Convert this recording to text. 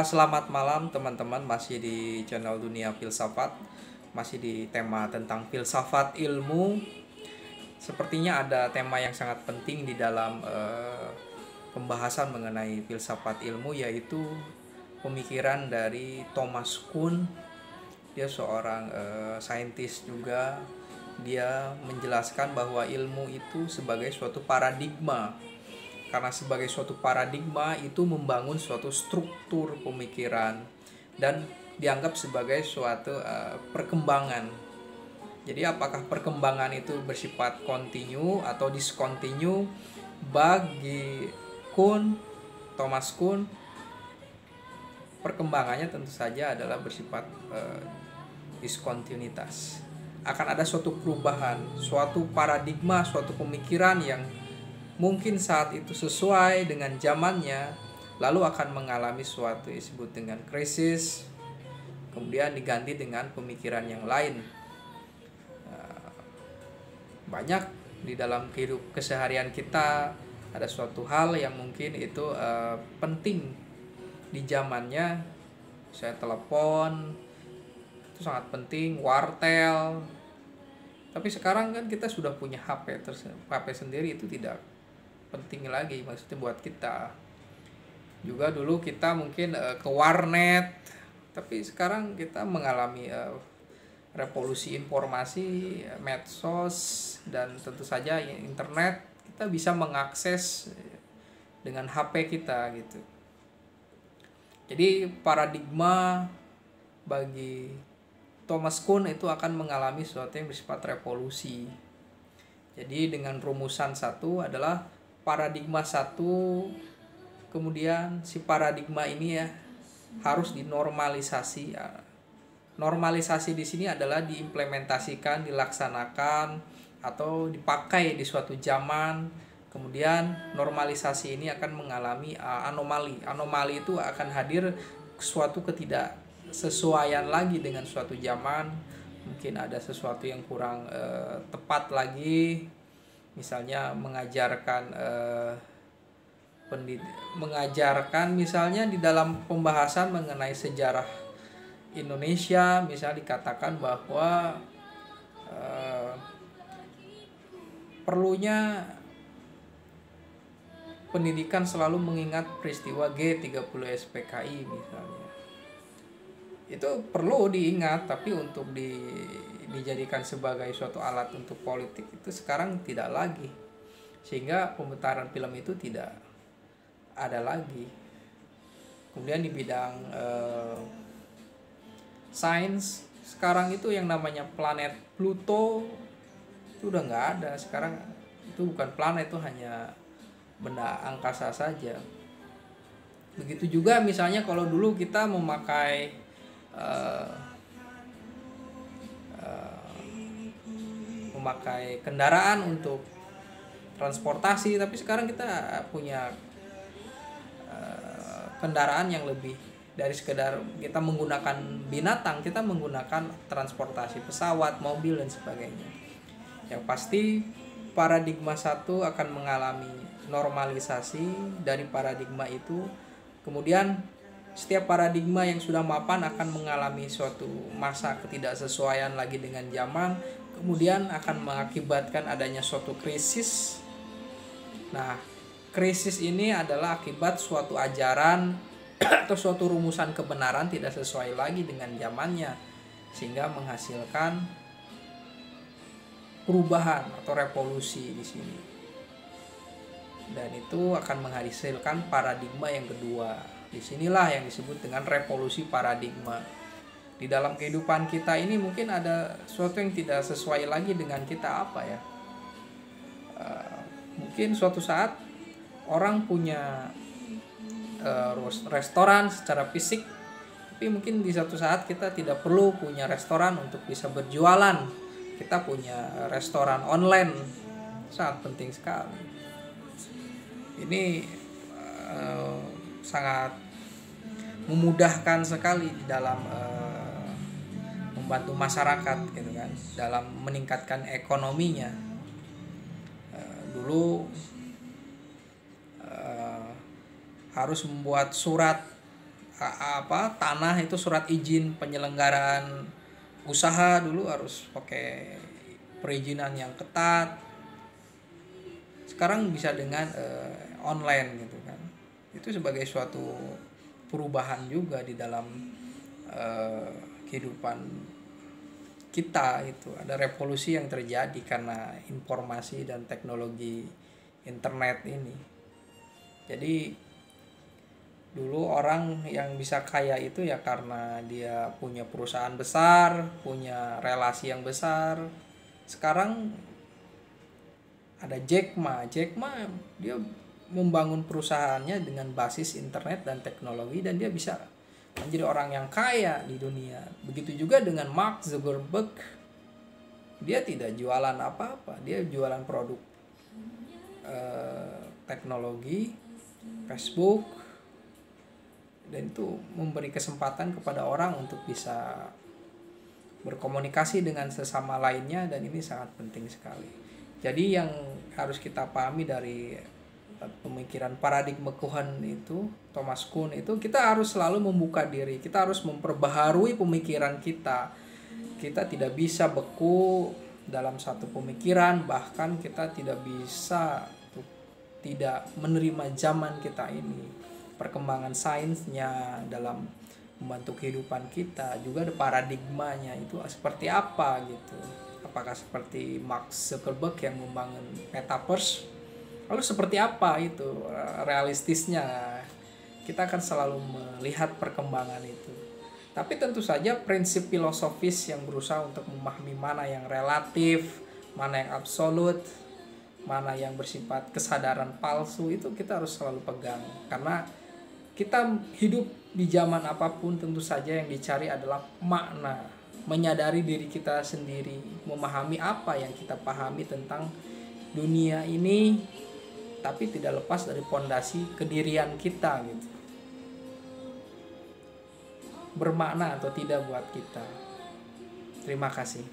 Selamat malam teman-teman, masih di channel Dunia Filsafat, masih di tema tentang filsafat ilmu. Sepertinya ada tema yang sangat penting di dalam pembahasan mengenai filsafat ilmu, yaitu pemikiran dari Thomas Kuhn. Dia seorang saintis juga. Dia menjelaskan bahwa ilmu itu sebagai suatu paradigma, karena sebagai suatu paradigma itu membangun suatu struktur pemikiran dan dianggap sebagai suatu perkembangan. Jadi apakah perkembangan itu bersifat kontinu atau diskontinu? Bagi Kuhn, Thomas Kuhn, perkembangannya tentu saja adalah bersifat diskontinuitas. Akan ada suatu perubahan, suatu paradigma, suatu pemikiran yang mungkin saat itu sesuai dengan zamannya, lalu akan mengalami suatu yang disebut dengan krisis, kemudian diganti dengan pemikiran yang lain. Banyak di dalam kehidupan keseharian kita ada suatu hal yang mungkin itu penting di zamannya. Saya telepon itu sangat penting, wartel. Tapi sekarang kan kita sudah punya HP sendiri, itu tidak penting lagi maksudnya buat kita. Juga dulu kita mungkin ke warnet, tapi sekarang kita mengalami revolusi informasi, medsos, dan tentu saja internet. Kita bisa mengakses dengan HP kita gitu. Jadi paradigma bagi Thomas Kuhn itu akan mengalami sesuatu yang bersifat revolusi. Jadi dengan rumusan satu adalah paradigma satu, kemudian si paradigma ini ya harus dinormalisasi. Normalisasi di sini adalah diimplementasikan, dilaksanakan atau dipakai di suatu zaman. Kemudian normalisasi ini akan mengalami anomali. Anomali itu akan hadir suatu ketidaksesuaian lagi dengan suatu zaman. Mungkin ada sesuatu yang kurang tepat lagi, misalnya mengajarkan misalnya di dalam pembahasan mengenai sejarah Indonesia, misalnya dikatakan bahwa perlunya pendidikan selalu mengingat peristiwa G30 SPKI misalnya. Itu perlu diingat, tapi untuk dijadikan sebagai suatu alat untuk politik itu sekarang tidak lagi. Sehingga pemutaran film itu tidak ada lagi. Kemudian di bidang sains, sekarang itu yang namanya planet Pluto itu udah nggak ada. Sekarang itu bukan planet, itu hanya benda angkasa saja. Begitu juga misalnya kalau dulu kita memakai kendaraan untuk transportasi, tapi sekarang kita punya kendaraan yang lebih dari sekedar kita menggunakan binatang, kita menggunakan transportasi pesawat, mobil, dan sebagainya. Yang pasti paradigma satu akan mengalami normalisasi dari paradigma itu. Kemudian setiap paradigma yang sudah mapan akan mengalami suatu masa ketidaksesuaian lagi dengan zaman, kemudian akan mengakibatkan adanya suatu krisis. Nah, krisis ini adalah akibat suatu ajaran atau suatu rumusan kebenaran tidak sesuai lagi dengan zamannya, sehingga menghasilkan perubahan atau revolusi di sini. Dan itu akan menghasilkan paradigma yang kedua. Disinilah yang disebut dengan revolusi paradigma. Di dalam kehidupan kita ini mungkin ada sesuatu yang tidak sesuai lagi dengan kita, apa ya? Mungkin suatu saat orang punya restoran secara fisik, tapi mungkin di satu saat kita tidak perlu punya restoran untuk bisa berjualan. Kita punya restoran online, sangat penting sekali. Ini sangat memudahkan sekali di dalam membantu masyarakat gitu kan, dalam meningkatkan ekonominya. Dulu harus membuat surat tanah itu surat izin penyelenggaraan usaha dulu harus pakai perizinan yang ketat. Sekarang bisa dengan online gitu kan. Itu sebagai suatu perubahan juga di dalam kehidupan kita. Itu ada revolusi yang terjadi karena informasi dan teknologi internet ini. Jadi dulu orang yang bisa kaya itu ya karena dia punya perusahaan besar, punya relasi yang besar. Sekarang ada Jack Ma. Jack Ma dia membangun perusahaannya dengan basis internet dan teknologi, dan dia bisa menjadi orang yang kaya di dunia. Begitu juga dengan Mark Zuckerberg. Dia tidak jualan apa-apa, dia jualan produk teknologi, Facebook, dan itu memberi kesempatan kepada orang untuk bisa berkomunikasi dengan sesama lainnya, dan ini sangat penting sekali. Jadi yang harus kita pahami dari pemikiran paradigma Kuhn itu, Thomas Kuhn itu, kita harus selalu membuka diri, kita harus memperbaharui pemikiran kita. Kita tidak bisa beku dalam satu pemikiran, bahkan kita tidak bisa tidak menerima zaman kita ini. Perkembangan sainsnya dalam membantu kehidupan kita juga ada paradigmanya itu seperti apa gitu. Apakah seperti Mark Zuckerberg yang membangun metaverse, lalu seperti apa itu realistisnya. Kita akan selalu melihat perkembangan itu, tapi tentu saja prinsip filosofis yang berusaha untuk memahami mana yang relatif, mana yang absolut, mana yang bersifat kesadaran palsu, itu kita harus selalu pegang. Karena kita hidup di zaman apapun, tentu saja yang dicari adalah makna, menyadari diri kita sendiri, memahami apa yang kita pahami tentang dunia ini, tapi tidak lepas dari pondasi kedirian kita gitu. Bermakna atau tidak buat kita. Terima kasih.